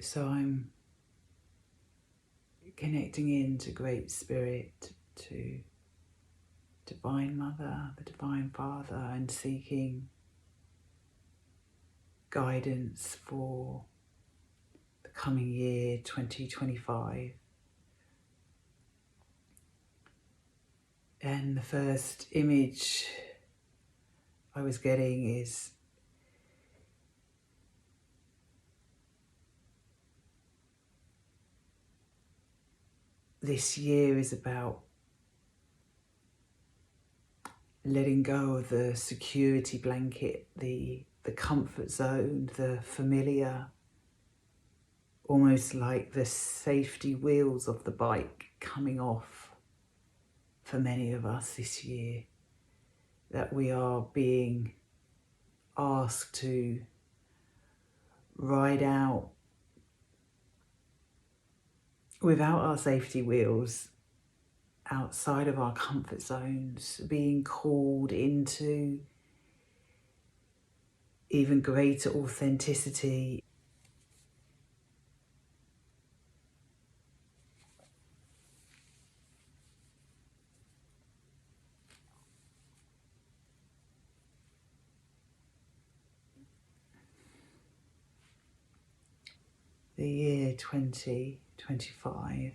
So I'm connecting into Great Spirit, to Divine Mother, the Divine Father, and seeking guidance for the coming year 2025. And the first image I was getting is this year is about letting go of the security blanket, the comfort zone, the familiar, almost like the safety wheels of the bike coming off for many of us this year, that we are being asked to ride out without our safety wheels, outside of our comfort zones, being called into even greater authenticity. The year 2025,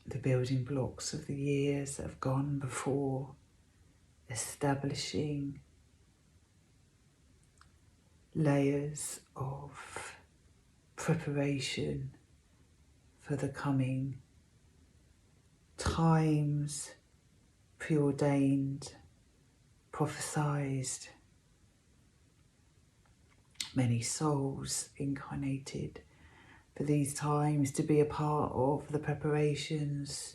the building blocks of the years that have gone before, establishing layers of preparation for the coming times, preordained, prophesized, many souls incarnated for these times to be a part of the preparations,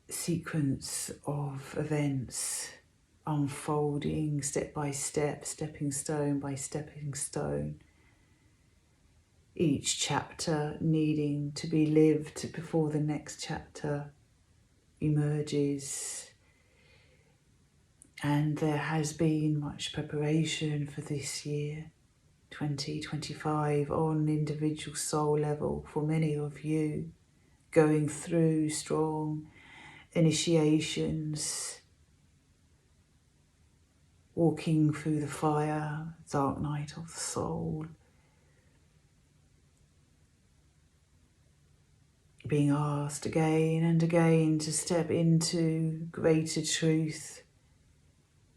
sequence of events unfolding step by step, stepping stone by stepping stone, each chapter needing to be lived before the next chapter emerges. And there has been much preparation for this year, 2025, on individual soul level for many of you, going through strong initiations, walking through the fire, dark night of the soul, being asked again and again to step into greater truth,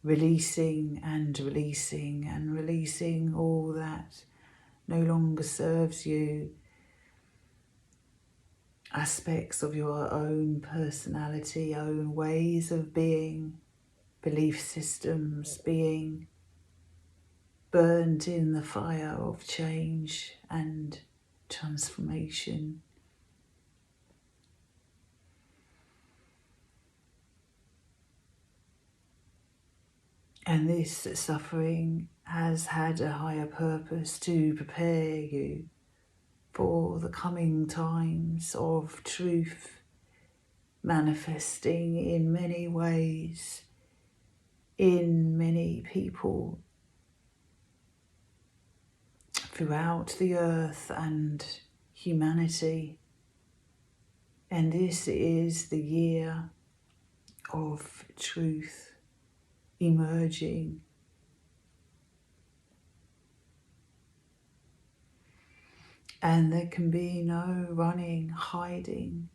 releasing and releasing and releasing all that no longer serves you, aspects of your own personality, own ways of being, belief systems being burned in the fire of change and transformation. And this suffering has had a higher purpose to prepare you for the coming times of truth manifesting in many ways, in many people throughout the earth and humanity. And this is the year of truth emerging. And there can be no running, hiding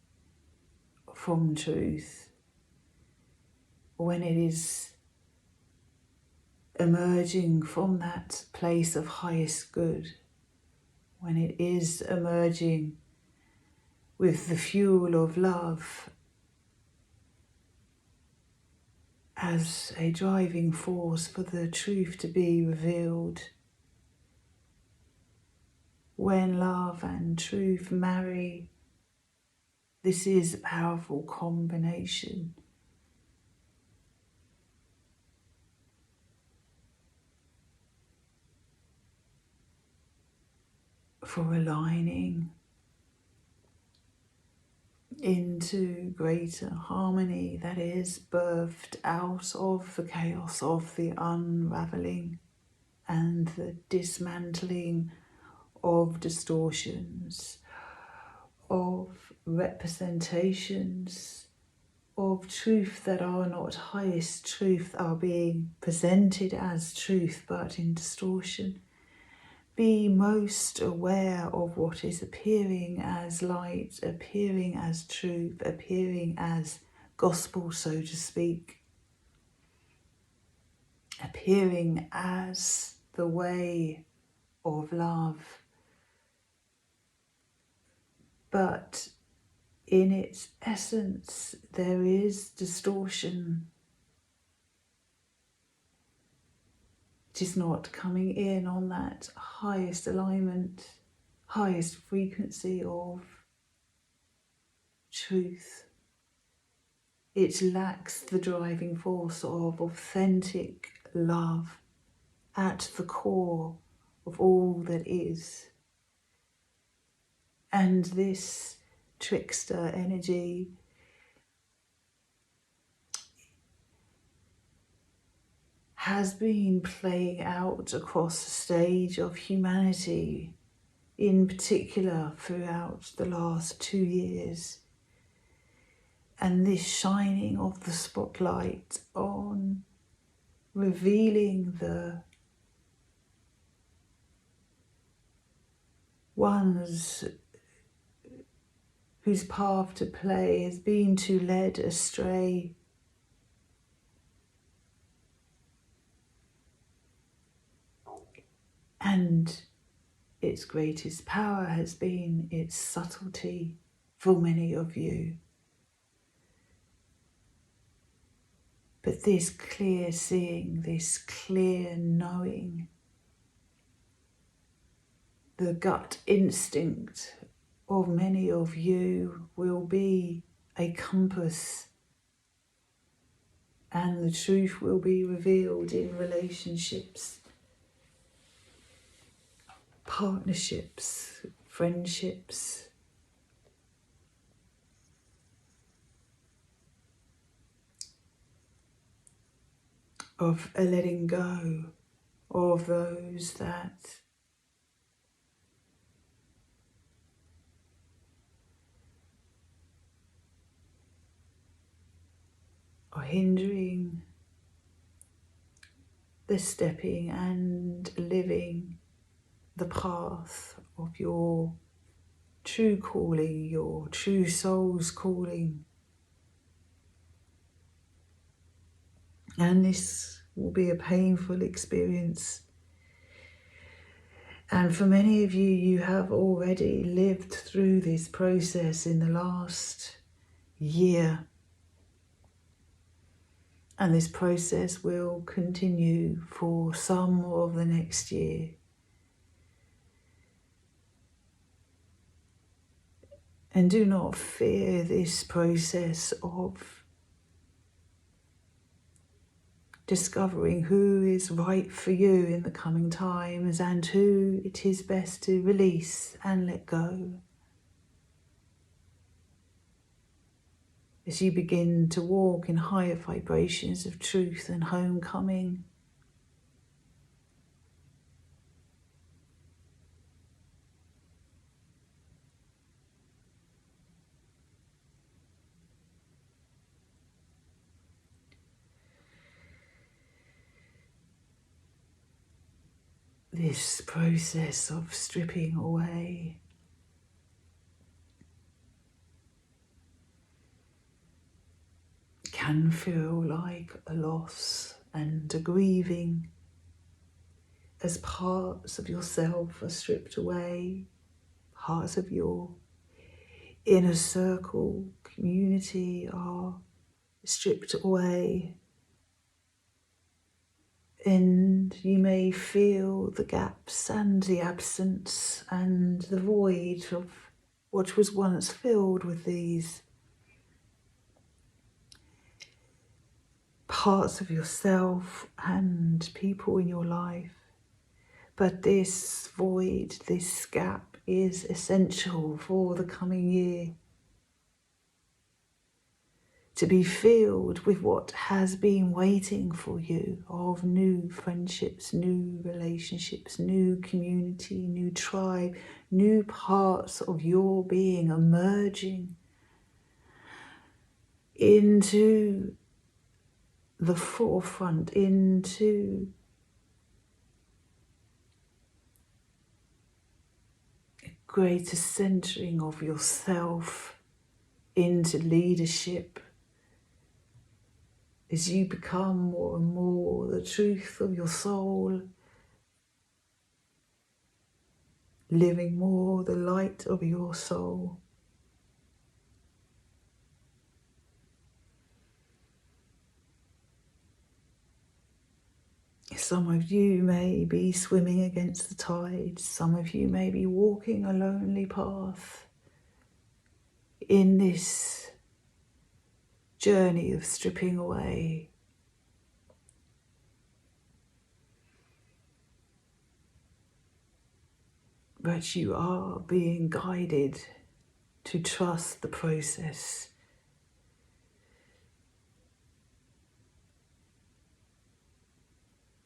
from truth when it is emerging from that place of highest good, when it is emerging with the fuel of love as a driving force for the truth to be revealed. When love and truth marry, this is a powerful combination. For aligning into greater harmony that is birthed out of the chaos of the unraveling and the dismantling of distortions, of representations of truth that are not highest truth, are being presented as truth but in distortion. Be most aware of what is appearing as light, appearing as truth, appearing as gospel, so to speak, appearing as the way of love. But in its essence, there is distortion. It is not coming in on that highest alignment, highest frequency of truth. It lacks the driving force of authentic love at the core of all that is. And this trickster energy has been playing out across the stage of humanity, in particular throughout the last 2 years. And this shining of the spotlight on revealing the ones whose path to play has been to lead astray. And its greatest power has been its subtlety for many of you. But this clear seeing, this clear knowing, the gut instinct of many of you will be a compass, and the truth will be revealed in relationships, partnerships, friendships, of a letting go of those that are hindering the stepping and living the path of your true calling, your true soul's calling. And this will be a painful experience. And for many of you, you have already lived through this process in the last year. And this process will continue for some of the next year. And do not fear this process of discovering who is right for you in the coming times and who it is best to release and let go. As you begin to walk in higher vibrations of truth and homecoming, this process of stripping away can feel like a loss and a grieving as parts of yourself are stripped away, parts of your inner circle, community are stripped away. And you may feel the gaps and the absence and the void of what was once filled with these parts of yourself and people in your life. But this void, this gap is essential for the coming year. to be filled with what has been waiting for you of new friendships, new relationships, new community, new tribe, new parts of your being emerging into the forefront, into a greater centering of yourself, into leadership, as you become more and more the truth of your soul, living more the light of your soul. Some of you may be swimming against the tide. Some of you may be walking a lonely path in this journey of stripping away. But you are being guided to trust the process.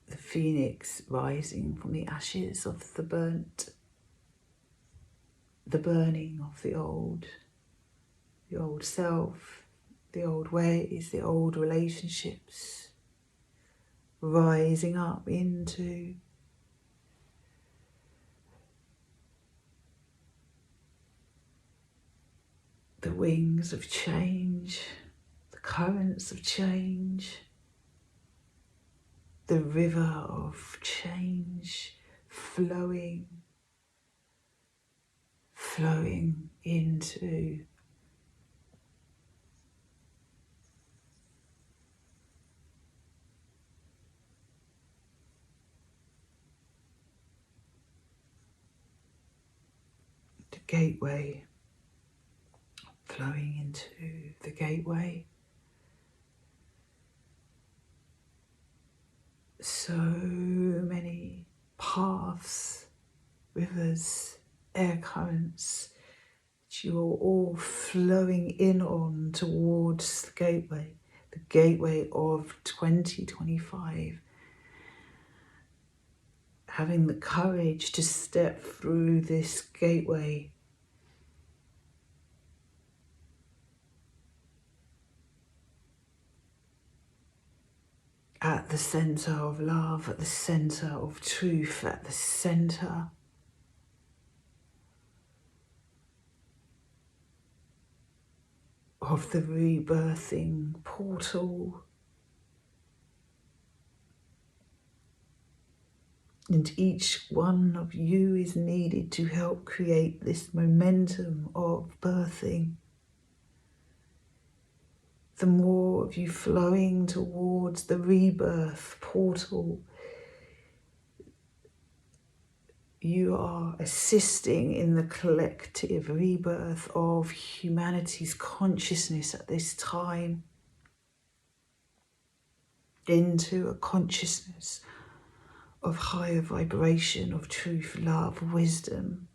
The phoenix rising from the ashes of the burnt, the burning of the old self, the old ways, the old relationships, rising up into the wings of change, the currents of change, the river of change flowing into the gateway, flowing into the gateway. So many paths, rivers, air currents that you are all flowing in on towards the gateway of 2025. Having the courage to step through this gateway, at the center of love, at the center of truth, at the center of the rebirthing portal. And each one of you is needed to help create this momentum of birthing. The more of you flowing towards the rebirth portal, you are assisting in the collective rebirth of humanity's consciousness at this time, into a consciousness of higher vibration, of truth, love, wisdom.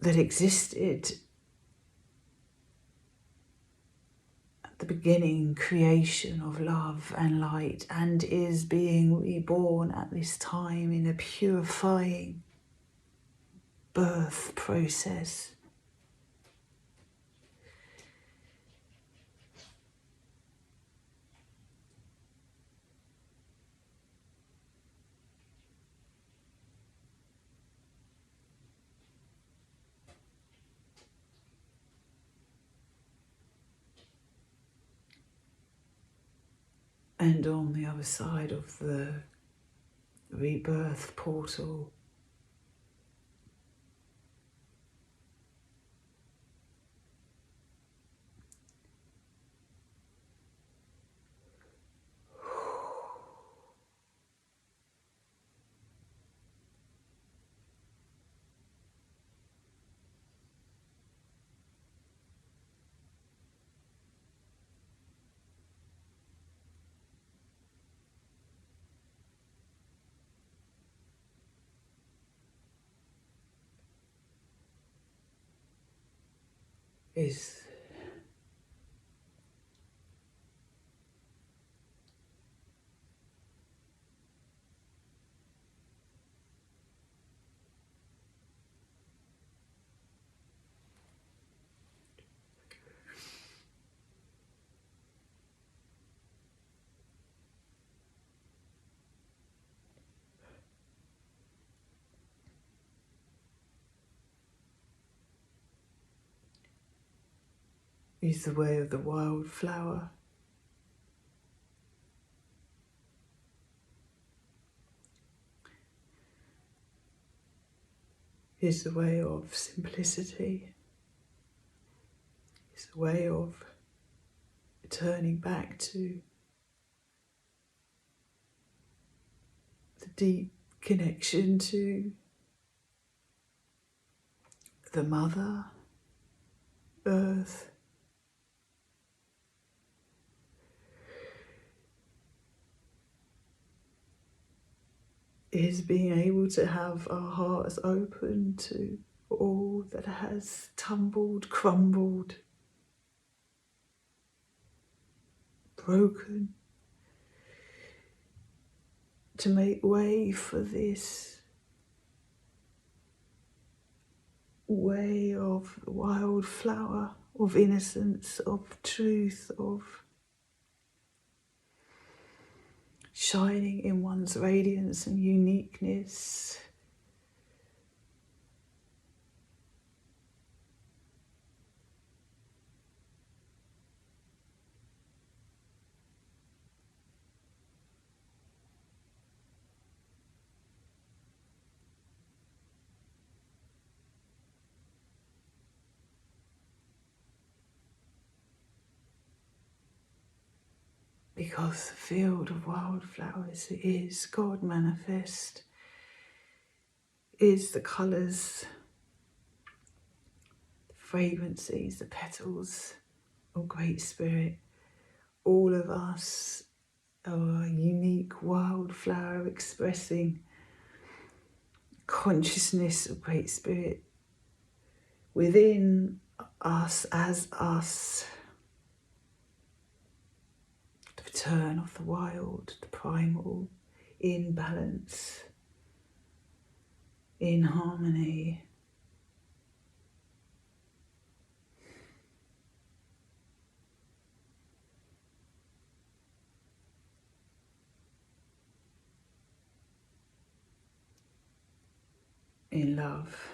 That existed at the beginning, creation of love and light, and is being reborn at this time in a purifying birth process. And on the other side of the rebirth portal, is the way of the wildflower, is the way of simplicity, is the way of turning back to the deep connection to the Mother Earth. Is being able to have our hearts open to all that has tumbled, crumbled, broken, to make way for this way of the wildflower, of innocence, of truth, of shining in one's radiance and uniqueness. Because the field of wildflowers is God manifest, is the colours, the fragrances, the petals of Great Spirit. All of us are a unique wildflower expressing consciousness of Great Spirit within us as us. The return of the wild, the primal, in balance, in harmony. In love.